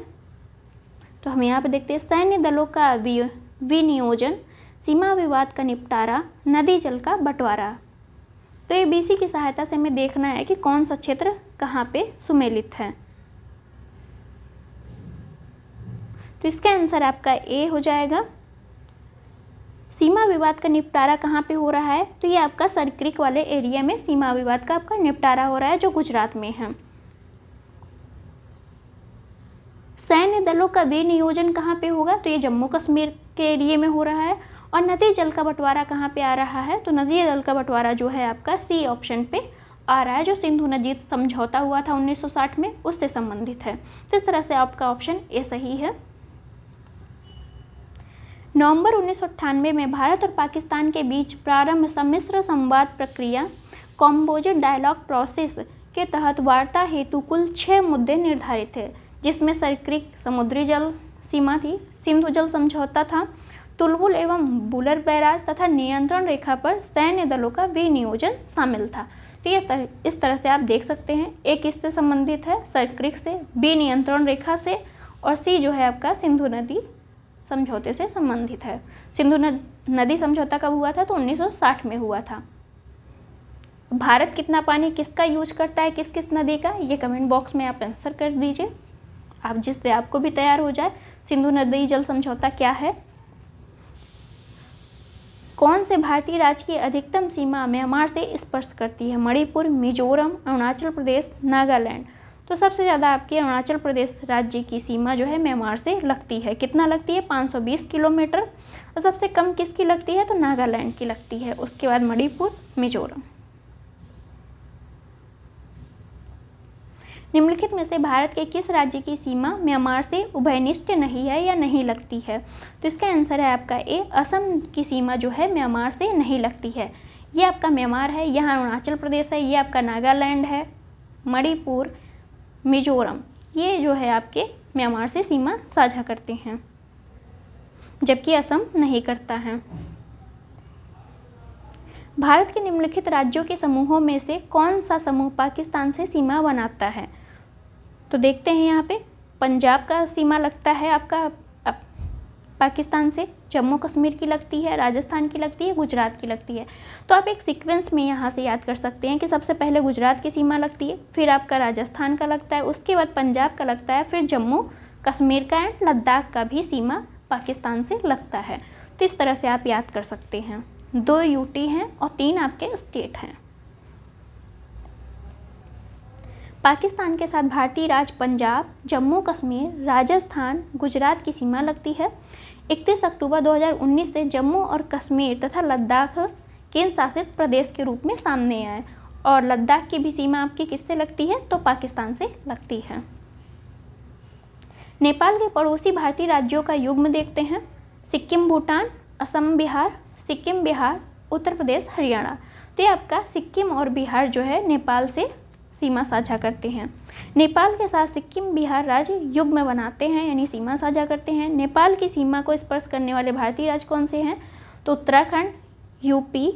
तो हम यहाँ पे देखते हैं सैन्य दलों का विनियोजन, सीमा विवाद का निपटारा, नदी जल का बंटवारा। तो ये BC की सहायता से हमें देखना है कि कौन सा क्षेत्र कहाँ पे सुमेलित है। तो इसका आंसर आपका A हो जाएगा। सीमा विवाद का निपटारा कहाँ पे हो रहा है, तो ये आपका सर्किट वाले एरिया में सीमा विवाद का आपका निपटारा हो रहा है, जो गुजरात में है। सैन्य दलों का विनियोजन कहाँ पे होगा, तो ये जम्मू कश्मीर के एरिया में हो रहा है। और नदी जल का बंटवारा कहाँ पे आ रहा है, तो नदी जल का बंटवारा जो है आपका C ऑप्शन पे आ रहा है, जो सिंधु नदी समझौता हुआ था 1960 में, उससे संबंधित है। तो इस तरह से आपका ऑप्शन A सही है। नवंबर 1998 में भारत और पाकिस्तान के बीच प्रारंभ सम्मिश्र संवाद प्रक्रिया कॉम्पोजिट डायलॉग प्रोसेस के तहत वार्ता हेतु कुल 6 मुद्दे निर्धारित थे, जिसमें सर्किट समुद्री जल सीमा थी, सिंधु जल समझौता था, तुलबुल एवं बुलर बैराज तथा नियंत्रण रेखा पर सैन्य दलों का विनियोजन शामिल था। तो ये इस तरह से आप देख सकते हैं, A किससे संबंधित है, सर्किट से, B नियंत्रण रेखा से, और C जो है आपका सिंधु नदी समझौते से संबंधित है। सिंधु नदी समझौता कब हुआ था, तो 1960 में हुआ था। भारत कितना पानी किसका यूज करता है, किस किस नदी का, ये कमेंट बॉक्स में आप आंसर कर दीजिए, आप जिससे आपको भी तैयार हो जाए। सिंधु नदी जल समझौता क्या है? कौन से भारतीय राज्य की अधिकतम सीमा म्यांमार से स्पर्श करती है? मणिपुर, मिजोरम, अरुणाचल प्रदेश, नागालैंड। तो सबसे ज़्यादा आपकी अरुणाचल प्रदेश राज्य की सीमा जो है म्यांमार से लगती है। कितना लगती है? 520 किलोमीटर। और सबसे कम किसकी लगती है, तो नागालैंड की लगती है। उसके बाद मणिपुर, मिजोरम। निम्नलिखित में से भारत के किस राज्य की सीमा म्यांमार से उभयनिष्ठ नहीं है या नहीं लगती है? तो इसका आंसर है आपका A, असम की सीमा जो है म्यांमार से नहीं लगती है। ये आपका म्यांमार है, यहाँ अरुणाचल प्रदेश है, ये आपका नागालैंड है, मणिपुर, मिजोरम, ये जो है आपके म्यांमार से सीमा साझा करते हैं, जबकि असम नहीं करता है। भारत के निम्नलिखित राज्यों के समूहों में से कौन सा समूह पाकिस्तान से सीमा बनाता है? तो देखते हैं, यहाँ पे पंजाब का सीमा लगता है आपका पाकिस्तान से, जम्मू कश्मीर की लगती है, राजस्थान की लगती है, गुजरात की लगती है। तो आप एक सीक्वेंस में यहाँ से याद कर सकते हैं कि सबसे पहले गुजरात की सीमा लगती है, फिर आपका राजस्थान का लगता है, उसके बाद पंजाब का लगता है, फिर जम्मू कश्मीर का एंड लद्दाख का भी सीमा पाकिस्तान से लगता है। तो इस तरह से आप याद कर सकते हैं। 2 यूटी हैं और 3 आपके स्टेट हैं। पाकिस्तान के साथ भारतीय राज्य पंजाब, जम्मू कश्मीर, राजस्थान, गुजरात की सीमा लगती है। 31 अक्टूबर 2019 से जम्मू और कश्मीर तथा लद्दाख केंद्र शासित प्रदेश के रूप में सामने आए, और लद्दाख की भी सीमा आपकी किससे लगती है, तो पाकिस्तान से लगती है। नेपाल के पड़ोसी भारतीय राज्यों का युग्म देखते हैं। सिक्किम, भूटान, असम, बिहार, सिक्किम, बिहार, उत्तर प्रदेश, हरियाणा। तो ये आपका सिक्किम और बिहार जो है नेपाल से सीमा साझा करते हैं। नेपाल के साथ सिक्किम, बिहार राज्य युग्म बनाते हैं, यानी सीमा साझा करते हैं। नेपाल की सीमा को स्पर्श करने वाले भारतीय राज्य कौन से हैं, तो उत्तराखंड, यूपी,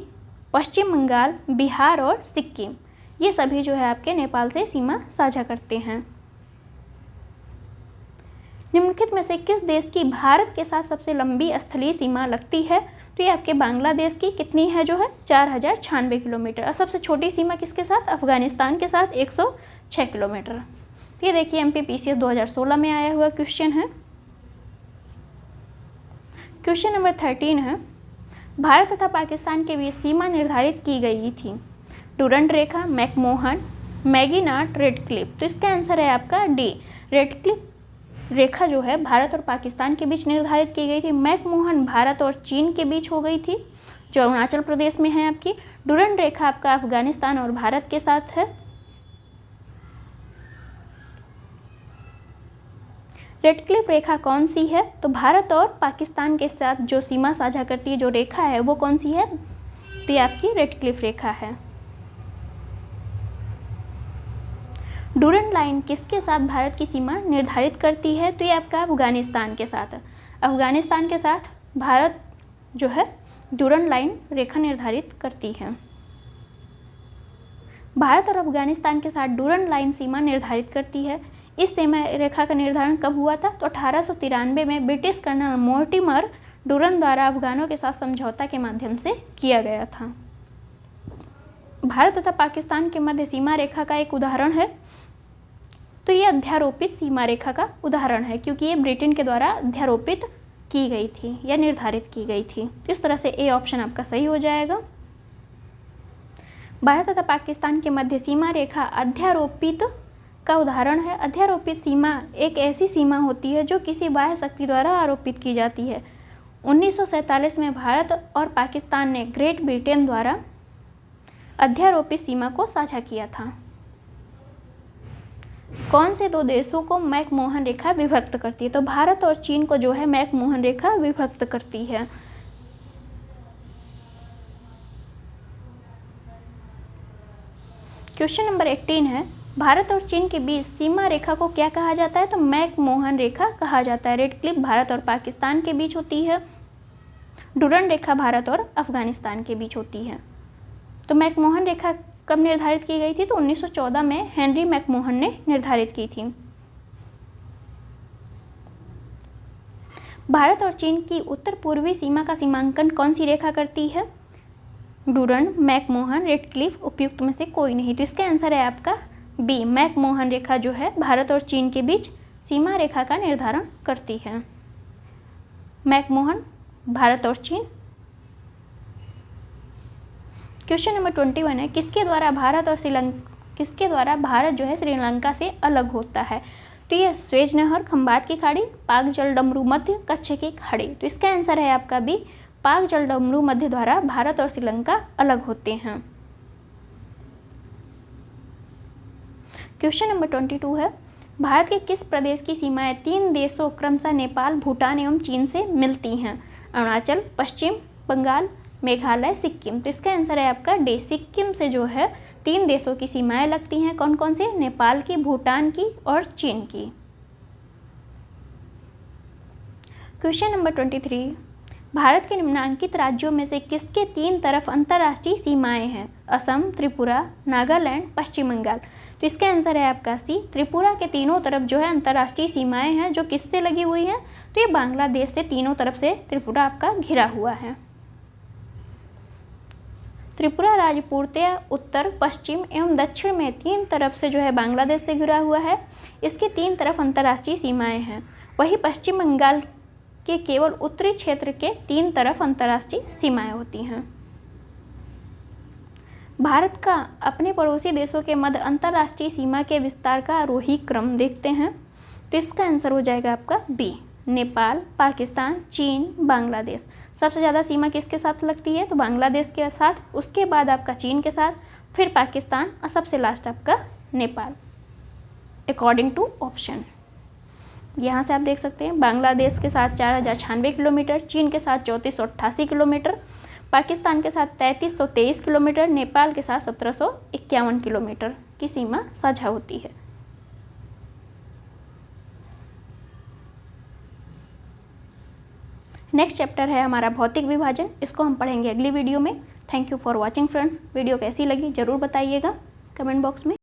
पश्चिम बंगाल, बिहार और सिक्किम, ये सभी जो है आपके नेपाल से सीमा साझा करते हैं। निम्नलिखित में से किस देश की भारत के साथ सबसे लंबी स्थलीय सीमा लगती है? तो ये आपके बांग्लादेश की कितनी है जो है 4096 किलोमीटर। और सबसे छोटी सीमा किसके साथ, अफगानिस्तान के साथ 106 किलोमीटर। ये देखिए MPPCS 2016 में आया हुआ क्वेश्चन है। क्वेश्चन नंबर 13 है, भारत तथा पाकिस्तान के बीच सीमा निर्धारित की गई थी। डूरंड रेखा, मैकमोहन, मैगिनाट, रेडक्लिफ। तो इसका आंसर है आपका डी, रेडक्लिफ रेखा जो है भारत और पाकिस्तान के बीच निर्धारित की गई थी। मैकमोहन भारत और चीन के बीच हो गई थी, जो अरुणाचल प्रदेश में है आपकी। डूरंड रेखा आपका अफगानिस्तान और भारत के साथ है। रेडक्लिफ रेखा कौन सी है, तो भारत और पाकिस्तान के साथ जो सीमा साझा करती है, जो रेखा है वो कौन सी है, तो ये आपकी रेडक्लिफ रेखा है। डूरंड लाइन किसके साथ भारत की सीमा निर्धारित करती है, तो ये आपका अफगानिस्तान के साथ है। अफगानिस्तान के साथ भारत जो है डूरंड लाइन रेखा निर्धारित करती है। भारत और अफगानिस्तान के साथ डूरंड लाइन सीमा निर्धारित करती है। इस सीमा रेखा का निर्धारण कब हुआ था, तो 1893 में ब्रिटिश कर्नल मोर्टिमर डूरंड द्वारा अफगानों के साथ समझौता के माध्यम से किया गया था। भारत तथा पाकिस्तान के मध्य सीमा रेखा का एक उदाहरण है, तो ये अध्यारोपित सीमा रेखा का उदाहरण है, क्योंकि ये ब्रिटेन के द्वारा अध्यारोपित की गई थी या निर्धारित की गई थी। इस तरह से ए ऑप्शन आपका सही हो जाएगा। भारत तथा पाकिस्तान के मध्य सीमा रेखा अध्यारोपित का उदाहरण है। अध्यारोपित सीमा एक ऐसी सीमा होती है जो किसी बाह्य शक्ति द्वारा आरोपित की जाती है। 1947 में भारत और पाकिस्तान ने ग्रेट ब्रिटेन द्वारा अध्यारोपित सीमा को साझा किया था। कौन से दो देशों को मैकमोहन रेखा विभक्त करती है, तो भारत और चीन को जो है मैकमोहन रेखा विभक्त करती है। क्वेश्चन नंबर 18 है, भारत और चीन के बीच सीमा रेखा को क्या कहा जाता है, तो मैकमोहन रेखा कहा जाता है। रेडक्लिफ भारत और पाकिस्तान के बीच होती है। डूरंड रेखा भारत और अफगानिस्तान के बीच होती है। तो मैकमोहन रेखा कब निर्धारित की गई थी, तो 1914 में हेनरी मैकमोहन ने निर्धारित की थी। भारत और चीन की उत्तर पूर्वी सीमा का सीमांकन कौन सी रेखा करती है, डूरंड, मैकमोहन, रेडक्लिफ, उपयुक्त में से कोई नहीं। तो इसका आंसर है आपका बी, मैकमोहन रेखा जो है भारत और चीन के बीच सीमा रेखा का निर्धारण करती है। मैकमोहन, भारत और चीन। क्वेश्चन नंबर 21 है, किसके द्वारा भारत जो है श्रीलंका से अलग होता है, तो ये स्वेज नहर, खंबात की खाड़ी, पाक जलडमरू मध्य, कच्छ की खाड़ी। तो इसका आंसर है आपका बी, पाक जलडमरू मध्य द्वारा भारत और श्रीलंका अलग होते हैं। क्वेश्चन नंबर 22 है, भारत के किस प्रदेश की सीमाएं तीन देशों क्रमशः नेपाल, भूटान एवं चीन से मिलती हैं, अरुणाचल, पश्चिम बंगाल, मेघालय, सिक्किम। तो इसका आंसर है आपका डी, सिक्किम से जो है तीन देशों की सीमाएं लगती हैं। कौन कौन से, नेपाल की, भूटान की और चीन की। क्वेश्चन नंबर 23, भारत के निम्नांकित राज्यों में से किसके तीन तरफ अंतर्राष्ट्रीय सीमाएं हैं, असम, त्रिपुरा, नागालैंड, पश्चिम बंगाल। तो इसका आंसर है आपका सी, त्रिपुरा के तीनों तरफ जो है अंतर्राष्ट्रीय सीमाएं हैं, जो किससे लगी हुई हैं, तो ये बांग्लादेश से तीनों तरफ से त्रिपुरा आपका घिरा हुआ है। त्रिपुरा राज्य पूर्णतः उत्तर, पश्चिम एवं दक्षिण में तीन तरफ से जो है बांग्लादेश से घिरा हुआ है। इसके तीन तरफ अंतर्राष्ट्रीय सीमाएं हैं। वहीं पश्चिम बंगाल के केवल उत्तरी क्षेत्र के तीन तरफ अंतर्राष्ट्रीय सीमाएं होती हैं। भारत का अपने पड़ोसी देशों के मध्य अंतर्राष्ट्रीय सीमा के विस्तार का आरोही क्रम देखते हैं, तो इसका आंसर हो जाएगा आपका बी, नेपाल, पाकिस्तान, चीन, बांग्लादेश। सबसे ज़्यादा सीमा किसके साथ लगती है, तो बांग्लादेश के साथ, उसके बाद आपका चीन के साथ, फिर पाकिस्तान और सबसे लास्ट आपका नेपाल, अकॉर्डिंग टू ऑप्शन। यहाँ से आप देख सकते हैं बांग्लादेश के साथ 4096 किलोमीटर, चीन के साथ 3488 किलोमीटर, पाकिस्तान के साथ 3323 किलोमीटर, नेपाल के साथ 1751 किलोमीटर की सीमा साझा होती है। नेक्स्ट चैप्टर है हमारा भौतिक विभाजन, इसको हम पढ़ेंगे अगली वीडियो में। Thank you for watching friends. Video कैसी लगी ज़रूर बताइएगा कमेंट बॉक्स में।